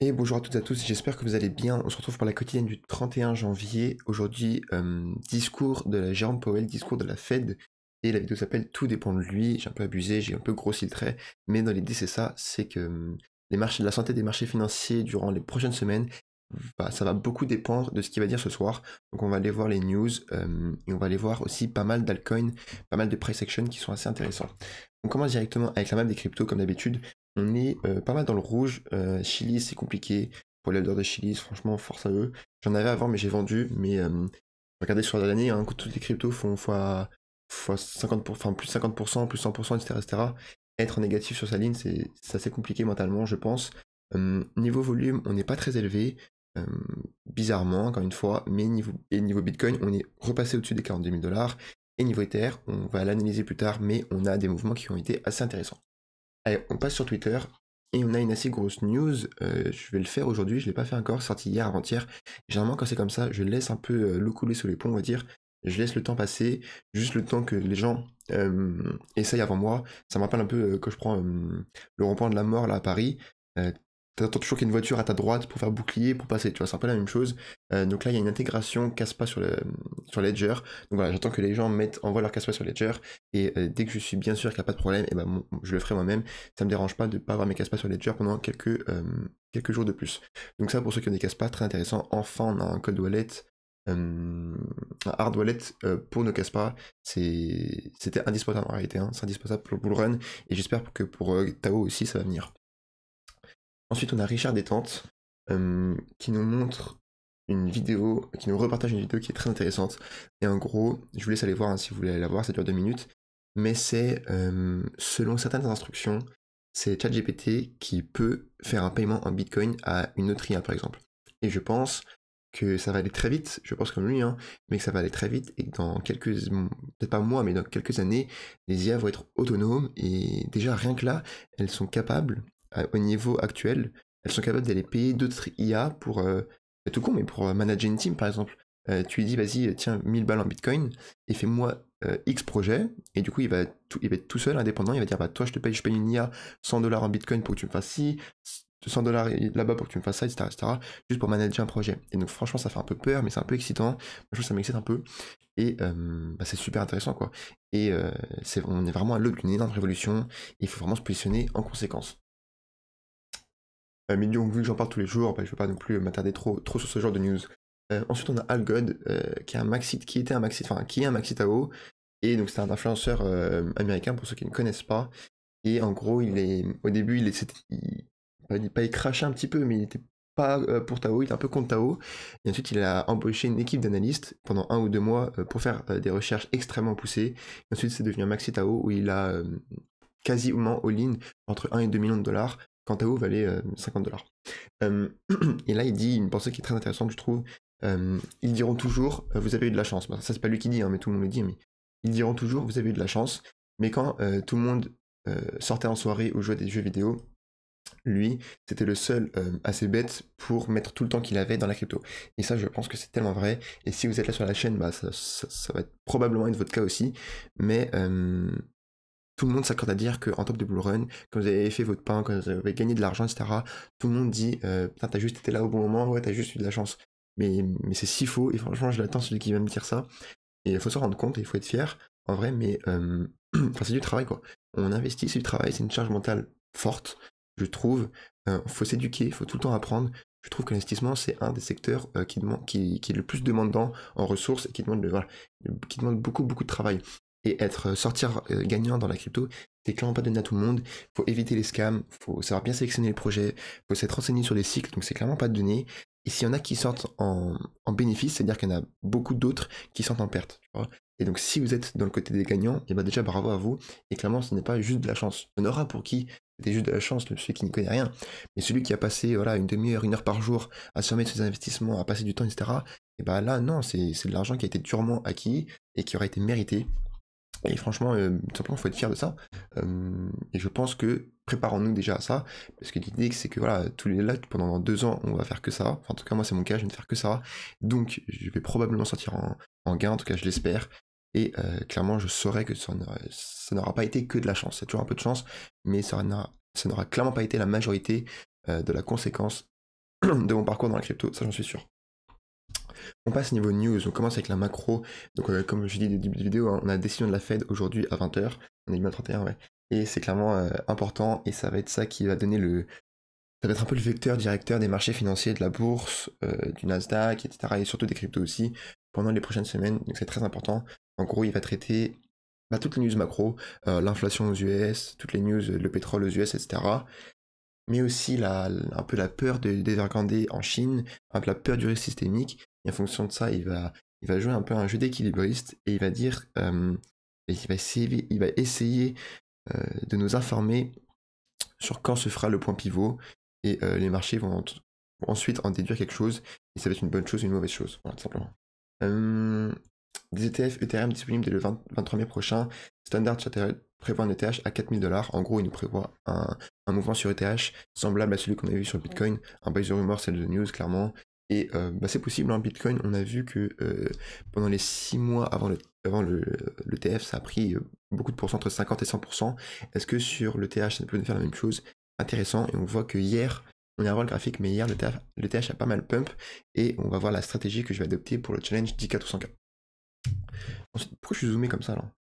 Et bonjour à toutes et à tous, j'espère que vous allez bien. On se retrouve pour la quotidienne du 31 janvier. Aujourd'hui, discours de la Jérôme Powell, discours de la Fed. Et la vidéo s'appelle Tout dépend de lui. J'ai un peu abusé, j'ai un peu grossi le trait. Mais dans l'idée, c'est ça, c'est que les marchés, la santé des marchés financiers durant les prochaines semaines, ça va beaucoup dépendre de ce qu'il va dire ce soir. Donc on va aller voir les news et on va aller voir aussi pas mal d'altcoins, pas mal de price action qui sont assez intéressants. On commence directement avec la map des cryptos comme d'habitude. On est pas mal dans le rouge. Chili, c'est compliqué. Pour les holders de Chili, franchement, force à eux. J'en avais avant, mais j'ai vendu. Mais regardez sur l'année, hein, quand toutes les cryptos font fois 50%, enfin plus 50%, plus 100%, etc., etc. Être négatif sur sa ligne, c'est assez compliqué mentalement, je pense. Niveau volume, on n'est pas très élevé. Euh, Bizarrement, encore une fois. Mais niveau Bitcoin, on est repassé au-dessus des 42 000 $. Et niveau Ether, on va l'analyser plus tard, mais on a des mouvements qui ont été assez intéressants. Allez, on passe sur Twitter et on a une assez grosse news. Je vais le faire aujourd'hui, je ne l'ai pas fait encore, sorti hier, avant-hier. Généralement, quand c'est comme ça, je laisse un peu l'eau couler sous les ponts, on va dire. Je laisse le temps passer, juste le temps que les gens essayent avant moi. Ça me rappelle un peu quand je prends le rond-point de la mort là à Paris. Euh, T'attends toujours qu'il y ait une voiture à ta droite pour faire bouclier, pour passer, tu vois, c'est un peu la même chose. Donc là, il y a une intégration casse-pas sur Ledger. Donc voilà, j'attends que les gens envoient leur casse-pas sur Ledger. Et dès que je suis bien sûr qu'il n'y a pas de problème, et ben, je le ferai moi-même. Ça me dérange pas de ne pas avoir mes casse-pas sur Ledger pendant quelques jours de plus. Donc ça, pour ceux qui ont des casse-pas, très intéressant. Enfin, on a un code wallet, un hard wallet pour nos casse-pas. C'était indispensable en réalité, hein. C'est indispensable pour le bull run. Et j'espère que pour Tao aussi, ça va venir. Ensuite, on a Richard Détente qui nous montre une vidéo, qui nous repartage une vidéo qui est très intéressante. Et en gros, je vous laisse aller voir hein, si vous voulez aller la voir, ça dure 2 minutes. Mais c'est, selon certaines instructions, c'est ChatGPT qui peut faire un paiement en Bitcoin à une autre IA, par exemple. Et je pense que ça va aller très vite, je pense comme lui, hein, mais que ça va aller très vite et que dans peut-être pas mois, mais dans quelques années, les IA vont être autonomes et déjà rien que là, elles sont capables, au niveau actuel, elles sont capables d'aller payer d'autres IA pour, tout con, mais pour manager une team par exemple. Tu lui dis, vas-y, tiens, 1000 balles en Bitcoin et fais-moi X projet, et du coup, il va être tout seul, indépendant, il va dire, bah, toi, je paye une IA 100 dollars en Bitcoin pour que tu me fasses ci, 100 dollars là-bas pour que tu me fasses ça, etc., etc., juste pour manager un projet. Et donc, franchement, ça fait un peu peur, mais c'est un peu excitant. Je trouve que ça m'excite un peu. Et bah, c'est super intéressant, quoi. Et on est vraiment à l'aube d'une énorme révolution, et il faut vraiment se positionner en conséquence. Mais donc, vu que j'en parle tous les jours, bah, je ne vais pas non plus m'attarder trop sur ce genre de news. Ensuite, on a Algod, qui était un Maxi, enfin, qui est un Maxi Tao, et donc c'est un influenceur américain pour ceux qui ne connaissent pas. Et en gros, au début, il crachait un petit peu, mais il était pas pour Tao, il était un peu contre Tao. Et ensuite, il a embauché une équipe d'analystes pendant 1 ou 2 mois pour faire des recherches extrêmement poussées. Et ensuite, c'est devenu un Maxi Tao où il a quasiment all-in entre 1 et 2 millions de dollars, quand Tao valait 50 dollars. Et là, il dit une pensée qui est très intéressante, je trouve. Ils diront toujours, vous avez eu de la chance. Bah, ça, c'est pas lui qui dit, hein, mais tout le monde le dit. Mais ils diront toujours, vous avez eu de la chance. Mais quand tout le monde sortait en soirée ou jouait à des jeux vidéo, lui, c'était le seul assez bête pour mettre tout le temps qu'il avait dans la crypto. Et ça, je pense que c'est tellement vrai. Et si vous êtes là sur la chaîne, bah, ça va probablement être votre cas aussi. Mais tout le monde s'accorde à dire qu'en top de bull run, quand vous avez fait votre pain, quand vous avez gagné de l'argent, etc., tout le monde dit putain, t'as juste été là au bon moment, ouais, t'as juste eu de la chance. Mais c'est si faux, et franchement, je l'attends celui qui va me dire ça. Et il faut se rendre compte, et il faut être fier, en vrai, mais enfin, c'est du travail, quoi. On investit, c'est du travail, c'est une charge mentale forte, je trouve. Faut s'éduquer, il faut tout le temps apprendre. Je trouve que l'investissement, c'est un des secteurs qui est le plus demandant en ressources et voilà, qui demande beaucoup, beaucoup de travail. Et sortir gagnant dans la crypto, c'est clairement pas donné à tout le monde. Il faut éviter les scams, il faut savoir bien sélectionner les projets, il faut s'être renseigné sur les cycles, donc c'est clairement pas donné. Et s'il y en a qui sortent en bénéfice, c'est-à-dire qu'il y en a beaucoup d'autres qui sortent en perte. Tu vois. Et donc si vous êtes dans le côté des gagnants, et ben déjà bravo à vous. Et clairement, ce n'est pas juste de la chance. Il y en aura pour qui c'était juste de la chance, celui qui ne connaît rien. Mais celui qui a passé voilà, une demi-heure, 1 heure par jour à se remettre sur ses investissements, à passer du temps, etc. Et ben là, non, c'est de l'argent qui a été durement acquis et qui aura été mérité. Et franchement, tout simplement, il faut être fier de ça. Et je pense que préparons-nous déjà à ça, parce que l'idée, c'est que voilà, tous les là, pendant 2 ans, on va faire que ça. Enfin, en tout cas, moi, c'est mon cas, je vais ne faire que ça. Donc, je vais probablement sortir en gain, en tout cas, je l'espère. Et clairement, je saurais que ça n'aura pas été que de la chance. C'est toujours un peu de chance, mais ça n'aura clairement pas été la majorité de la conséquence de mon parcours dans la crypto, ça j'en suis sûr. On passe niveau news, on commence avec la macro. Donc comme je dis au début de vidéo, hein, on a la décision de la Fed aujourd'hui à 20 h. On est bien 31, ouais. Et c'est clairement important, et ça va être ça qui va donner ça va être un peu le vecteur directeur des marchés financiers, de la bourse, du Nasdaq, etc. Et surtout des cryptos aussi, pendant les prochaines semaines. Donc c'est très important. En gros, il va traiter toutes les news macro, l'inflation aux US, toutes les news, le pétrole aux US, etc. Mais aussi un peu la peur d'Evergrande en Chine, un peu la peur du risque systémique. Et en fonction de ça, il va jouer un peu un jeu d'équilibriste, et il va dire, il va essayer de nous informer sur quand se fera le point pivot, et les marchés vont ensuite en déduire quelque chose, et ça va être une bonne chose ou une mauvaise chose, voilà, tout simplement. Des ETF Ethereum disponibles dès le 23 mai prochain. Standard Chartered prévoit un ETH à 4 000 $. En gros, il nous prévoit un mouvement sur ETH semblable à celui qu'on a vu sur le Bitcoin. Un buy the rumor, sell the news, clairement. Et c'est possible, en Bitcoin, on a vu que pendant les 6 mois avant l'ETF, ça a pris beaucoup de pourcents, entre 50 et 100%. Est-ce que sur l'ETH, ça peut nous faire la même chose? Intéressant, et on voit que hier, on ira voir le graphique, mais hier, l'ETH a pas mal pump, et on va voir la stratégie que je vais adopter pour le challenge 10K ou 100K. Ensuite, pourquoi je suis zoomé comme ça là?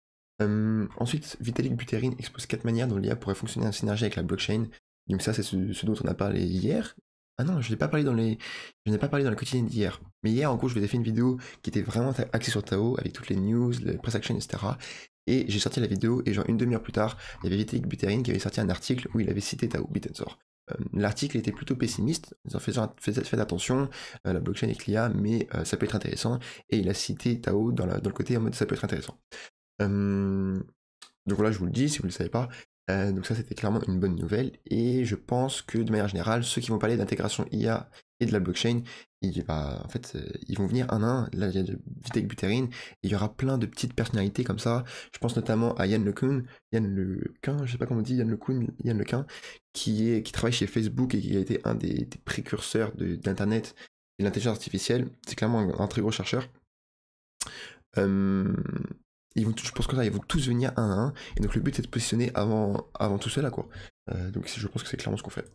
Ensuite, Vitalik Buterin expose 4 manières dont l'IA pourrait fonctionner en synergie avec la blockchain. Donc ça, c'est ce dont on a parlé hier. Ah non, je n'ai pas parlé dans la quotidienne d'hier. Mais hier, en gros, je vous ai fait une vidéo qui était vraiment axée sur Tao, avec toutes les news, les press action, etc. Et j'ai sorti la vidéo, et genre une demi-heure plus tard, il y avait Vitalik Buterin qui avait sorti un article où il avait cité Tao, Bitensor. L'article était plutôt pessimiste, en faisant faites attention, la blockchain avec l'IA, mais ça peut être intéressant, et il a cité Tao dans le côté en mode ça peut être intéressant. Donc voilà, je vous le dis si vous ne le savez pas. Donc ça, c'était clairement une bonne nouvelle, et je pense que de manière générale, ceux qui vont parler d'intégration IA et de la blockchain, ils vont venir un à un. Là, il y a Vitalik Buterin, et il y aura plein de petites personnalités comme ça. Je pense notamment à Yann LeCun, je sais pas comment on dit, Yann LeCun, qui travaille chez Facebook et qui a été un des précurseurs d'Internet et de l'intelligence artificielle. C'est clairement un très gros chercheur. Je pense que ça, ils vont tous venir un à un, et donc le but c'est de positionner avant tout cela, quoi. Donc je pense que c'est clairement ce qu'on fait.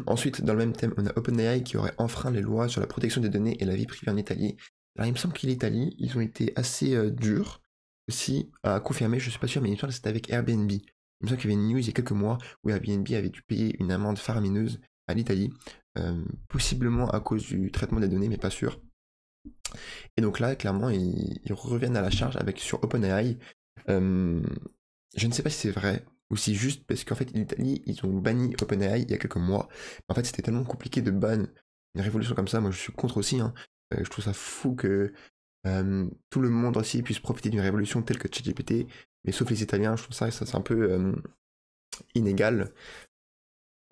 Ensuite, dans le même thème, on a OpenAI qui aurait enfreint les lois sur la protection des données et la vie privée en Italie. Alors il me semble que l'Italie, ils ont été assez durs aussi à confirmer, je suis pas sûr, mais il me semble que c'était avec Airbnb. Il me semble qu'il y avait une news il y a quelques mois où Airbnb avait dû payer une amende faramineuse à l'Italie, possiblement à cause du traitement des données, mais pas sûr. Et donc là, clairement, ils reviennent à la charge sur OpenAI. Je ne sais pas si c'est vrai, ou si juste parce qu'en fait, l'Italie, ils ont banni OpenAI il y a quelques mois. En fait, c'était tellement compliqué de ban une révolution comme ça. Moi, je suis contre aussi, hein. Je trouve ça fou que tout le monde aussi puisse profiter d'une révolution telle que ChatGPT, mais sauf les Italiens. Je trouve ça c'est un peu inégal.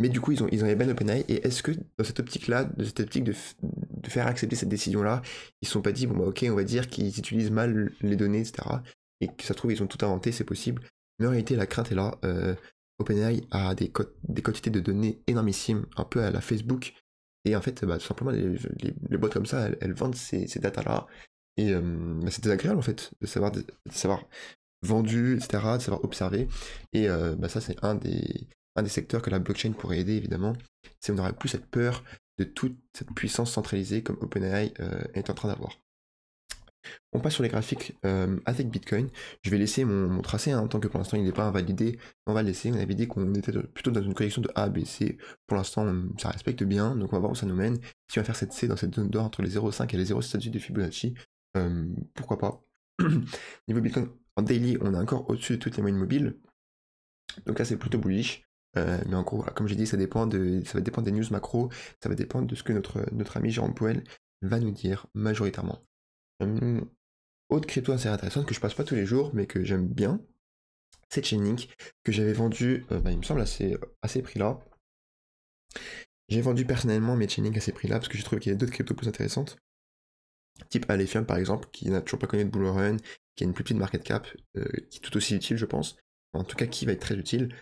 Mais du coup, ils ont ban OpenAI, et est-ce que dans cette optique-là, de faire accepter cette décision-là, ils se sont pas dit, bon bah ok, on va dire qu'ils utilisent mal les données, etc. Et que ça se trouve, ils ont tout inventé, c'est possible. Mais en réalité, la crainte est là. OpenAI a des quantités de données énormissimes, un peu à la Facebook. Et en fait, tout simplement, les boîtes comme ça, elles vendent ces datas-là. Et c'est désagréable, en fait, de savoir vendu, etc., de savoir observer. Et ça, c'est un des secteurs que la blockchain pourrait aider, évidemment. C'est on n'aurait plus cette peur de toute cette puissance centralisée comme OpenAI est en train d'avoir. On passe sur les graphiques avec Bitcoin. Je vais laisser mon tracé, hein, tant que pour l'instant il n'est pas invalidé. On va le laisser. On avait dit qu'on était plutôt dans une correction de A, B, C. Pour l'instant, ça respecte bien. Donc on va voir où ça nous mène. Si on va faire cette C dans cette zone d'or entre les 0,5 et les 0,78 de Fibonacci, pourquoi pas. Niveau Bitcoin, en daily, on est encore au-dessus de toutes les moyennes mobiles. Donc là, c'est plutôt bullish. Mais en gros, comme j'ai dit, ça va dépendre des news macro, ça va dépendre de ce que notre ami Jérôme Powell va nous dire majoritairement. Autre crypto assez intéressante que je passe pas tous les jours, mais que j'aime bien, c'est Chainlink, que j'avais vendu, il me semble, à ces prix-là. J'ai vendu personnellement mes Chainlink à ces prix-là, parce que j'ai trouvé qu'il y a d'autres cryptos plus intéressantes. Type Alephium par exemple, qui n'a toujours pas connu de bull run, qui a une plus petite market cap, qui est tout aussi utile, je pense. En tout cas, qui va être très utile.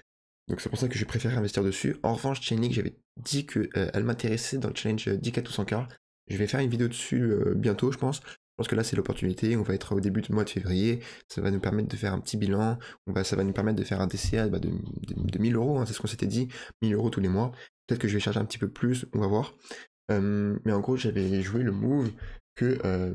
Donc c'est pour ça que je préfère investir dessus. En revanche, Chainlink, j'avais dit qu'elle m'intéressait dans le challenge 10K ou 100K. Je vais faire une vidéo dessus bientôt, je pense. Je pense que là, c'est l'opportunité. On va être au début du mois de février. Ça va nous permettre de faire un petit bilan. Ça va nous permettre de faire un DCA de 1000 euros. Hein, c'est ce qu'on s'était dit. 1000 euros tous les mois. Peut-être que je vais charger un petit peu plus. On va voir. Mais en gros, j'avais joué le move que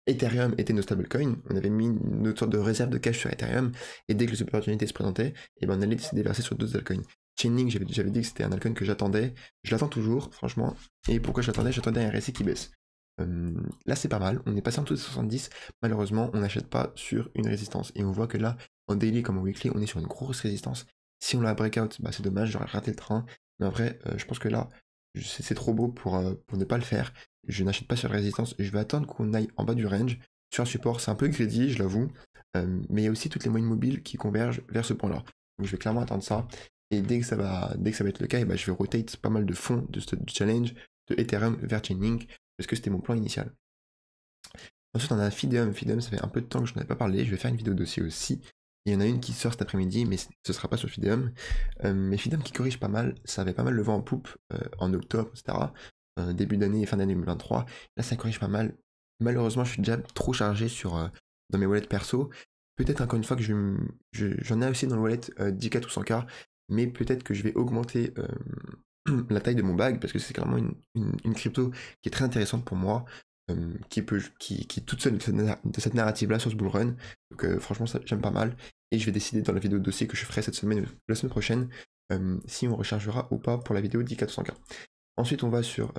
Ethereum était nos stablecoins, on avait mis une autre sorte de réserve de cash sur Ethereum, et dès que les opportunités se présentaient, et ben on allait se déverser sur d'autres altcoins. Chainlink, j'avais dit que c'était un altcoin que j'attendais, je l'attends toujours, franchement, et pourquoi je l'attendais? J'attendais un RSI qui baisse. Là c'est pas mal, on est passé en dessous de 70, malheureusement on n'achète pas sur une résistance, et on voit que là, en daily comme en weekly, on est sur une grosse résistance. Si on l'a breakout, bah c'est dommage, j'aurais raté le train, mais après, je pense que là, c'est trop beau pour ne pas le faire. Je n'achète pas sur la résistance, je vais attendre qu'on aille en bas du range. Sur un support, c'est un peu greedy, je l'avoue, mais il y a aussi toutes les moyennes mobiles qui convergent vers ce point-là. Donc je vais clairement attendre ça, et dès que ça va être le cas, et bah, je vais rotate pas mal de fonds de ce challenge de Ethereum vers Chainlink, parce que c'était mon plan initial. Ensuite, on a Fideum. Fideum, ça fait un peu de temps que je n'en ai pas parlé, je vais faire une vidéo dossier aussi. Il y en a une qui sort cet après-midi, mais ce sera pas sur Fideum. Mais Fideum qui corrige pas mal, ça avait pas mal le vent en poupe en octobre, etc. Début d'année et fin d'année 2023. Là, ça corrige pas mal. Malheureusement, je suis déjà trop chargé dans mes wallets perso. Peut-être encore une fois que j'en ai aussi dans le wallet 10K ou 100K, mais peut-être que je vais augmenter la taille de mon bag parce que c'est clairement une crypto qui est très intéressante pour moi. Qui est toute seule de cette narrative-là sur ce bull run. Donc franchement, j'aime pas mal. Et je vais décider dans la vidéo de dossier que je ferai cette semaine, la semaine prochaine, si on rechargera ou pas pour la vidéo 10K200K. Ensuite, on va sur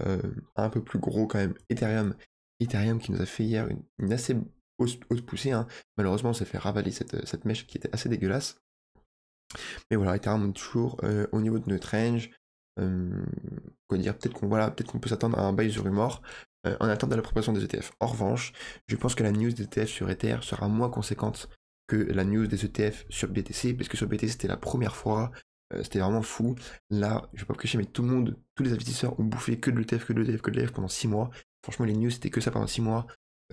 un peu plus gros quand même, Ethereum. Ethereum qui nous a fait hier une assez hausse poussée. Hein. Malheureusement, on s'est fait ravaler cette mèche qui était assez dégueulasse. Mais voilà, Ethereum est toujours au niveau de notre range. Quoi dire, peut-être qu'on peut s'attendre à un buy the rumor en attente de la proposition des ETF. En revanche, je pense que la news des ETF sur Ether sera moins conséquente que la news des ETF sur BTC, parce que sur BTC c'était la première fois, c'était vraiment fou. Là, je vais pas me cacher, mais tous les investisseurs ont bouffé que de l'ETF, que de l'ETF, que de l'ETF pendant 6 mois. Franchement, les news c'était que ça pendant 6 mois.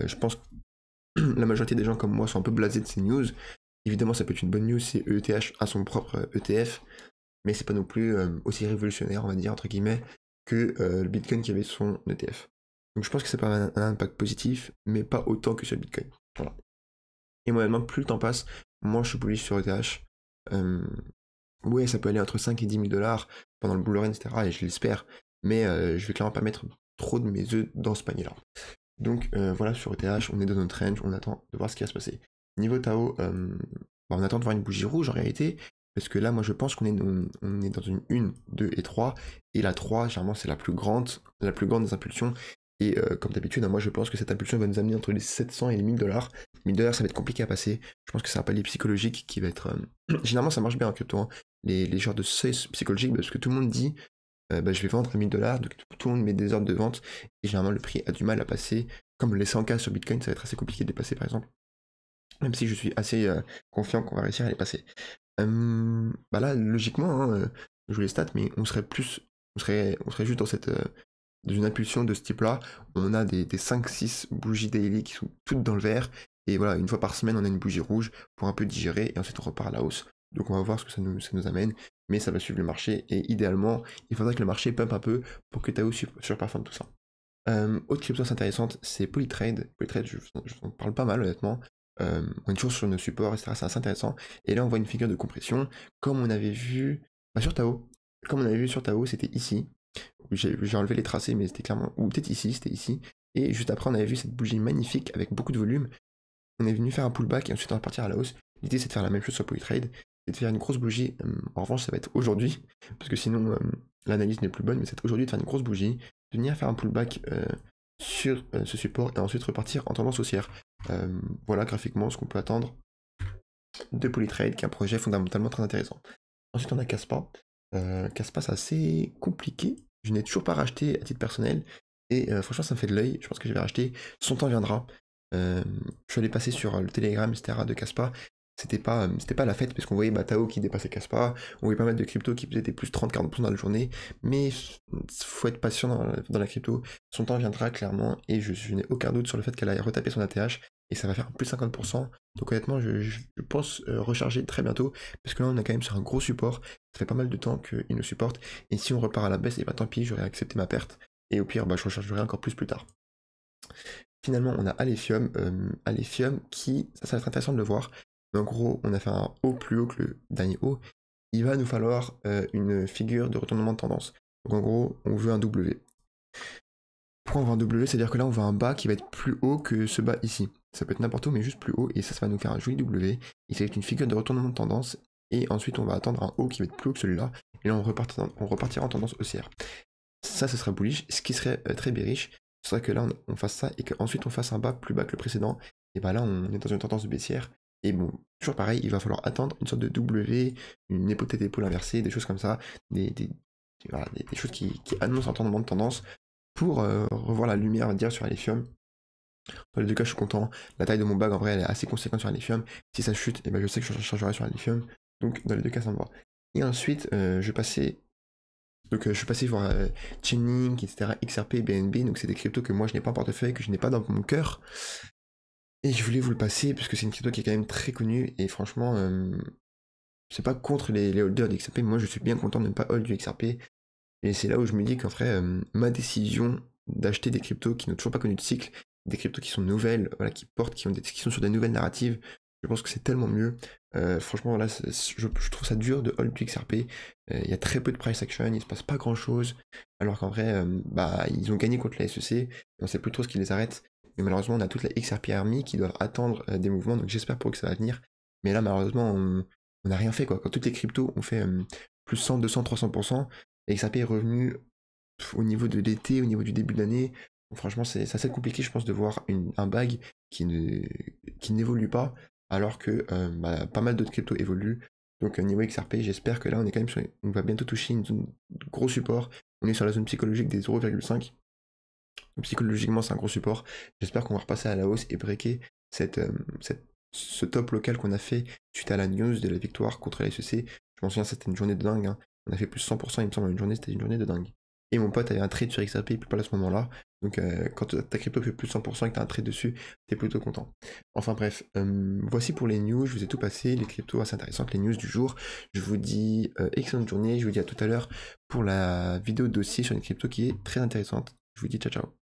Je pense que la majorité des gens comme moi sont un peu blasés de ces news. Évidemment, ça peut être une bonne news si ETH a son propre ETF, mais c'est pas non plus aussi révolutionnaire, on va dire, entre guillemets, que le Bitcoin qui avait son ETF. Donc je pense que ça peut avoir un impact positif, mais pas autant que sur le Bitcoin. Voilà. Et moyennement, plus le temps passe, moins je suis bullish sur ETH. Ouais, ça peut aller entre 5 et 10 000 dollars pendant le bull run, etc. Et je l'espère, mais je vais clairement pas mettre trop de mes œufs dans ce panier-là. Donc voilà, sur ETH, on est dans notre range, on attend de voir ce qui va se passer. Niveau Tao, on attend de voir une bougie rouge en réalité, parce que là, moi, je pense qu'on est dans une 1, 2 et 3, et la 3, généralement, c'est la plus grande des impulsions, et comme d'habitude, hein, moi, je pense que cette impulsion va nous amener entre les 700 et les 1000 dollars. 1000 dollars, ça va être compliqué à passer. Je pense que c'est un palier psychologique qui va être... Généralement, ça marche bien en crypto, hein, les genres de seuils psychologiques, parce que tout le monde dit, je vais vendre à 1000 dollars, donc tout le monde met des ordres de vente, et généralement, le prix a du mal à passer. Comme les 100K sur Bitcoin, ça va être assez compliqué de les passer, par exemple. Même si je suis assez confiant qu'on va réussir à les passer. Bah là, logiquement, hein, je joue les stats, mais on serait juste dans une impulsion de ce type-là. On a des 5-6 bougies daily qui sont toutes dans le vert. Et voilà, une fois par semaine, on a une bougie rouge pour un peu digérer, et ensuite on repart à la hausse. Donc on va voir ce que ça nous amène, mais ça va suivre le marché, et idéalement, il faudrait que le marché pump un peu pour que Tao surperforme tout ça. Autre crypto intéressante, c'est Polytrade. Polytrade, je vous en parle pas mal honnêtement. On est toujours sur nos supports, etc. C'est assez intéressant. Et là, on voit une figure de compression, comme on avait vu sur Tao. Comme on avait vu sur Tao, c'était ici. J'ai enlevé les tracés, mais c'était clairement... Ou peut-être ici, c'était ici. Et juste après, on avait vu cette bougie magnifique avec beaucoup de volume. On est venu faire un pullback et ensuite on va partir à la hausse. L'idée, c'est de faire la même chose sur Polytrade. C'est de faire une grosse bougie. En revanche, ça va être aujourd'hui, parce que sinon, l'analyse n'est plus bonne, mais c'est aujourd'hui de faire une grosse bougie, de venir faire un pullback sur ce support et ensuite repartir en tendance haussière. Voilà graphiquement ce qu'on peut attendre de Polytrade, qui est un projet fondamentalement très intéressant. Ensuite, on a Kaspa. Kaspa, c'est assez compliqué. Je n'ai toujours pas racheté à titre personnel. Et franchement, ça me fait de l'œil. Je pense que je vais racheter. Son temps viendra. Je suis allé passer sur le Telegram, etc. de Kaspa. C'était pas la fête, parce qu'on voyait Tao qui dépassait Kaspa. On voyait pas mal de cryptos qui faisaient des plus 30-40% dans la journée. Mais faut être patient dans la crypto. Son temps viendra clairement. Et je n'ai aucun doute sur le fait qu'elle aille retaper son ATH. Et ça va faire plus 50%. Donc honnêtement, je pense recharger très bientôt. Parce que là, on est quand même sur un gros support. Ça fait pas mal de temps qu'il nous supporte. Et si on repart à la baisse, et bah tant pis, j'aurais accepté ma perte. Et au pire, je rechargerai encore plus tard. Finalement, on a Alephium. Alephium qui, ça va être intéressant de le voir. Mais en gros, on a fait un haut plus haut que le dernier haut. Il va nous falloir une figure de retournement de tendance. Donc en gros, on veut un W. Pourquoi on veut un W? C'est-à-dire que là, on veut un bas qui va être plus haut que ce bas ici. Ça peut être n'importe où, mais juste plus haut, et ça va nous faire un joli W. Il s'agit d'une figure de retournement de tendance, et ensuite on va attendre un haut qui va être plus haut que celui-là, et là on repartira en tendance haussière. Ça, ce serait bullish. Ce qui serait très bearish, ce serait que là on fasse ça, et qu'ensuite on fasse un bas plus bas que le précédent, et bah là on est dans une tendance baissière, et bon, toujours pareil, il va falloir attendre une sorte de W, une épaule tête épaule inversée, des choses comme ça, voilà, des choses qui annoncent un tournement de tendance, pour revoir la lumière, on va dire, sur l'Ethereum. Dans les deux cas, je suis content. La taille de mon bag, en vrai, elle est assez conséquente sur l'Ethereum. Si ça chute, et ben, je sais que je chargerai sur l'Ethereum. Donc, dans les deux cas, ça me va. Et ensuite, je passais. Donc, je suis passé voir Chainlink, etc., XRP, BNB. Donc, c'est des cryptos que moi, je n'ai pas en portefeuille, que je n'ai pas dans mon cœur. Et je voulais vous le passer, parce que c'est une crypto qui est quand même très connue. Et franchement, c'est pas contre les holders d'XRP. Moi, je suis bien content de ne pas hold du XRP. Et c'est là où je me dis qu'en vrai, ma décision d'acheter des cryptos qui n'ont toujours pas connu de cycle, des cryptos qui sont nouvelles, voilà, qui portent, qui sont sur des nouvelles narratives, je pense que c'est tellement mieux. Franchement, là, je trouve ça dur de hold du XRP. Il y a très peu de price action, il se passe pas grand chose, alors qu'en vrai, bah, ils ont gagné contre la SEC, et on sait plus trop ce qui les arrête. Mais malheureusement, on a toute la XRP Army qui doivent attendre des mouvements, donc j'espère pour eux que ça va venir. Mais là, malheureusement, on n'a rien fait, quoi. Quand toutes les cryptos ont fait plus 100, 200, 300%, et XRP est revenu au niveau de l'été, au niveau du début de l'année. Franchement, c'est assez compliqué, je pense, de voir un bag qui n'évolue pas, alors que bah, pas mal d'autres cryptos évoluent. Donc niveau XRP, j'espère que là, on est quand même on va bientôt toucher une zone de gros support. On est sur la zone psychologique des 0,5. Donc psychologiquement, c'est un gros support. J'espère qu'on va repasser à la hausse et breaker ce top local qu'on a fait suite à la news de la victoire contre la SEC. Je m'en souviens, c'était une journée de dingue, hein. On a fait plus 100%, il me semble, en une journée, c'était une journée de dingue. Et mon pote avait un trade sur XRP, il peut pas à ce moment-là. Donc quand ta crypto fait plus de 100% et que tu as un trade dessus, t'es plutôt content. Enfin bref, voici pour les news, je vous ai tout passé, les cryptos assez intéressantes, les news du jour. Je vous dis excellente journée, je vous dis à tout à l'heure pour la vidéo dossier sur une crypto qui est très intéressante. Je vous dis ciao ciao.